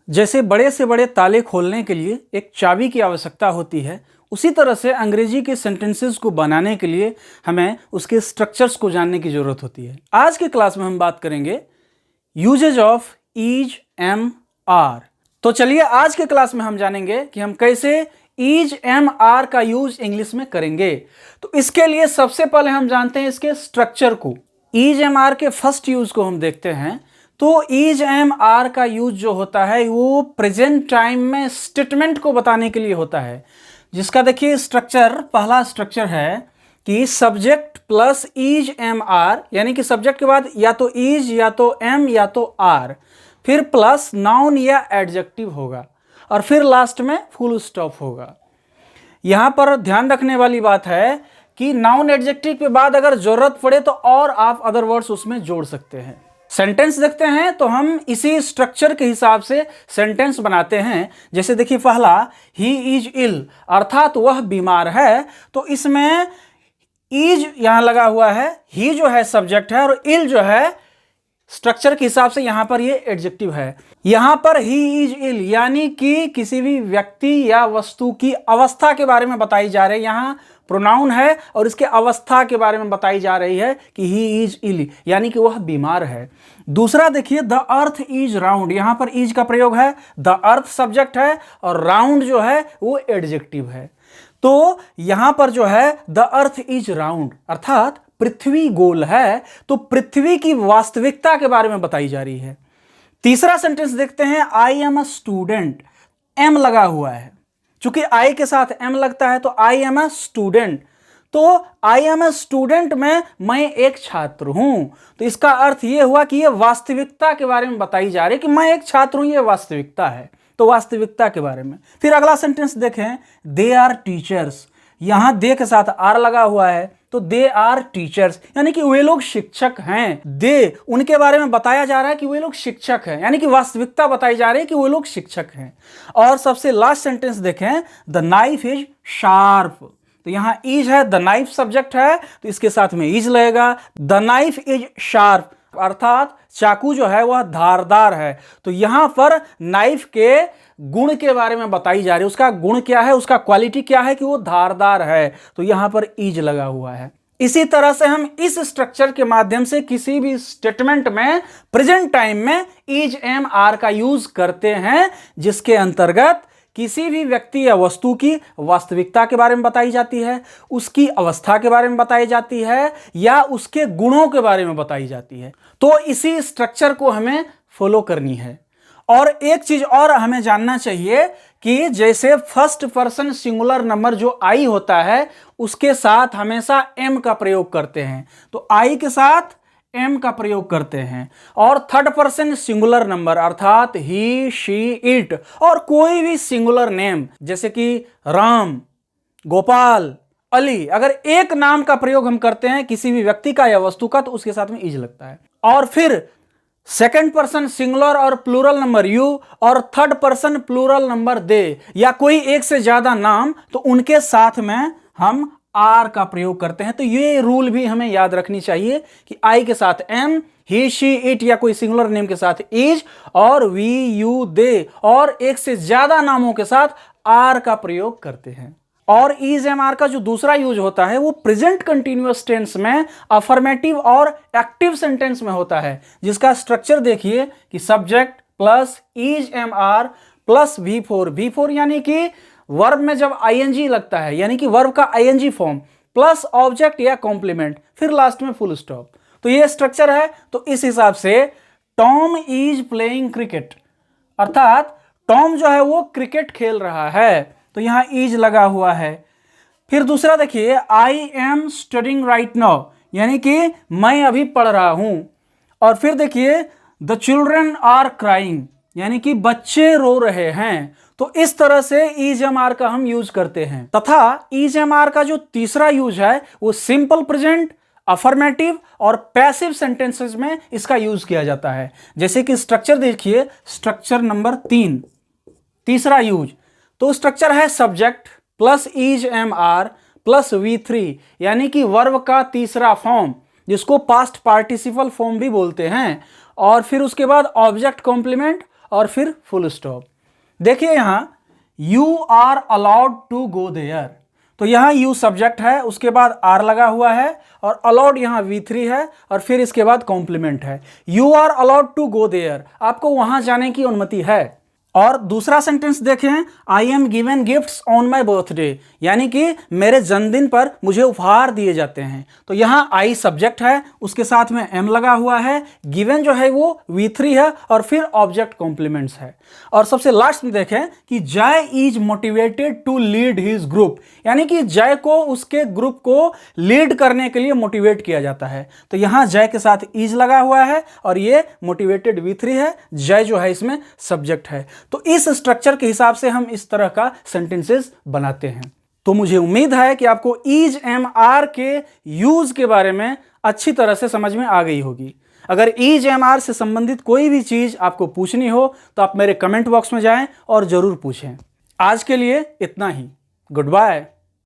जैसे बड़े से बड़े ताले खोलने के लिए एक चाबी की आवश्यकता होती है, उसी तरह से अंग्रेजी के सेंटेंसेस को बनाने के लिए हमें उसके स्ट्रक्चर्स को जानने की जरूरत होती है। आज के क्लास में हम बात करेंगे uses of is am are. तो चलिए आज के क्लास में हम जानेंगे कि हम कैसे इज एम आर का यूज इंग्लिश में करेंगे। तो इसके लिए सबसे पहले हम जानते हैं इसके स्ट्रक्चर को। इज एम आर के फर्स्ट यूज को हम देखते हैं। तो इज एम आर का यूज जो होता है वो प्रेजेंट टाइम में स्टेटमेंट को बताने के लिए होता है, जिसका देखिए स्ट्रक्चर, पहला स्ट्रक्चर है कि subject plus is am are, यानी कि सब्जेक्ट के बाद या तो इज या तो एम या तो आर, फिर प्लस नाउन या एडजेक्टिव होगा और फिर लास्ट में फुल स्टॉप होगा। यहां पर ध्यान रखने वाली बात है कि नाउन एडजेक्टिव के बाद अगर जरूरत पड़े तो और आप अदर वर्ड्स उसमें जोड़ सकते हैं। सेंटेंस देखते हैं तो हम इसी स्ट्रक्चर के हिसाब से सेंटेंस बनाते हैं। जैसे देखिए पहला, ही इज इल, अर्थात वह बीमार है। तो इसमें इज यहां लगा हुआ है, ही जो है सब्जेक्ट है और इल जो है स्ट्रक्चर के हिसाब से यहां पर ये एडजेक्टिव है। यहां पर ही इज इल यानी कि किसी भी व्यक्ति या वस्तु की अवस्था के बारे में बताई जा रही है। यहां प्रोनाउन है और इसके अवस्था के बारे में बताई जा रही है कि ही इज इल यानी कि वह बीमार है। दूसरा देखिए, द अर्थ इज राउंड, यहां पर इज का प्रयोग है, द अर्थ सब्जेक्ट है और राउंड जो है वो एडजेक्टिव है। तो यहां पर जो है द अर्थ इज राउंड अर्थात पृथ्वी गोल है, तो पृथ्वी की वास्तविकता के बारे में बताई जा रही है। तीसरा सेंटेंस देखते हैं, I am a student, am लगा हुआ है, चूंकि आई के साथ एम लगता है तो आई एम अ स्टूडेंट। तो आई एम अ स्टूडेंट में मैं एक छात्र हूं, तो इसका अर्थ यह हुआ कि यह वास्तविकता के बारे में बताई जा रही है कि मैं एक छात्र हूं, यह वास्तविकता है, तो वास्तविकता के बारे में। फिर अगला सेंटेंस देखें, दे आर टीचर्स, यहां दे के साथ आर लगा हुआ है तो दे आर टीचर्स यानी कि वे लोग शिक्षक हैं। दे, उनके बारे में बताया जा रहा है कि वे लोग शिक्षक हैं, यानी कि वास्तविकता बताई जा रही है कि वे लोग शिक्षक हैं। और सबसे लास्ट सेंटेंस देखें, द नाइफ इज शार्प, तो यहां इज है, द नाइफ सब्जेक्ट है तो इसके साथ में इज लगेगा। द नाइफ इज शार्प अर्थात चाकू जो है वह धारदार है। तो यहां पर नाइफ के गुण के बारे में बताई जा रही है, उसका गुण क्या है, उसका क्वालिटी क्या है कि वो धारदार है, तो यहां पर इज लगा हुआ है। इसी तरह से हम इस स्ट्रक्चर के माध्यम से किसी भी स्टेटमेंट में प्रेजेंट टाइम में इज एम आर का यूज करते हैं, जिसके अंतर्गत किसी भी व्यक्ति या वस्तु की वास्तविकता के बारे में बताई जाती है, उसकी अवस्था के बारे में बताई जाती है या उसके गुणों के बारे में बताई जाती है। तो इसी स्ट्रक्चर को हमें फॉलो करनी है। और एक चीज और हमें जानना चाहिए कि जैसे फर्स्ट पर्सन सिंगुलर नंबर जो आई होता है उसके साथ हमेशा एम का प्रयोग करते हैं, तो आई के साथ एम का प्रयोग करते हैं। और थर्ड पर्सन सिंगुलर नंबर अर्थात ही, शी, इट और कोई भी सिंगुलर नेम जैसे कि राम, गोपाल, अली, अगर एक नाम का प्रयोग हम करते हैं किसी भी व्यक्ति का या वस्तु का तो उसके साथ में इज लगता है। और फिर सेकंड पर्सन सिंगुलर और प्लूरल नंबर यू और थर्ड पर्सन प्लूरल नंबर दे या कोई एक से ज्यादा नाम, तो उनके साथ में हम आर का प्रयोग करते हैं। तो ये रूल भी हमें याद रखनी चाहिए कि आई के साथ एम, ही, शी, इट या कोई सिंगुलर नेम के साथ इज और वी, यू, दे और एक से ज्यादा नामों के साथ आर का प्रयोग करते हैं। और इज एम आर का जो दूसरा यूज होता है वो प्रेजेंट कंटिन्यूअस टेंस में, अफर्मेटिव और एक्टिव सेंटेंस में होता है, जिसका स्ट्रक्चर देखिए कि subject plus is am are plus V4, V4 यानी कि वर्ब में जब आईएनजी लगता है यानी कि वर्ब का आईएनजी फॉर्म प्लस ऑब्जेक्ट या कॉम्प्लीमेंट, फिर लास्ट में फुल स्टॉप। तो ये स्ट्रक्चर है। तो इस हिसाब से टॉम इज प्लेइंग क्रिकेट अर्थात टॉम जो है वो क्रिकेट खेल रहा है, तो यहां इज लगा हुआ है। फिर दूसरा देखिए, I am studying right now यानी कि मैं अभी पढ़ रहा हूं। और फिर देखिए, द चिल्ड्रन आर क्राइंग यानी कि बच्चे रो रहे हैं। तो इस तरह से इज एम आर का हम यूज करते हैं। तथा इज एम आर का जो तीसरा यूज है वो सिंपल प्रेजेंट, अफर्मेटिव और पैसिव सेंटेंसेस में इसका यूज किया जाता है। जैसे कि स्ट्रक्चर देखिए, स्ट्रक्चर नंबर 3, तीसरा यूज, तो स्ट्रक्चर है subject plus is am are plus V3 यानी कि वर्ब का तीसरा फॉर्म, जिसको पास्ट पार्टिसिपल फॉर्म भी बोलते हैं। और फिर उसके बाद ऑब्जेक्ट कॉम्प्लीमेंट और फिर फुल स्टॉप। देखिए यहाँ you are allowed to go there, तो यहाँ यू सब्जेक्ट है, उसके बाद आर लगा हुआ है और अलाउड यहाँ V3 है और फिर इसके बाद कॉम्प्लीमेंट है। You are allowed to go there, आपको वहां जाने की अनुमति है। और दूसरा सेंटेंस देखें, I am given gifts on my birthday, यानी कि मेरे जन्मदिन पर मुझे उपहार दिए जाते हैं। तो यहाँ आई सब्जेक्ट है, उसके साथ में एम लगा हुआ है, गिवन जो है वो V3 है और फिर ऑब्जेक्ट कॉम्प्लीमेंट्स है। और सबसे लास्ट में देखें कि Jay is motivated to lead his group, यानी कि जय को उसके ग्रुप को लीड करने के लिए मोटिवेट किया जाता है। तो यहाँ जय के साथ इज लगा हुआ है और ये मोटिवेटेड V3 है, जय जो है इसमें सब्जेक्ट है। तो इस स्ट्रक्चर के हिसाब से हम इस तरह का सेंटेंसेस बनाते हैं। तो मुझे उम्मीद है कि आपको इज एम आर के यूज के बारे में अच्छी तरह से समझ में आ गई होगी। अगर इज एम आर से संबंधित कोई भी चीज आपको पूछनी हो तो आप मेरे कमेंट बॉक्स में जाएं और जरूर पूछें। आज के लिए इतना ही। Good bye.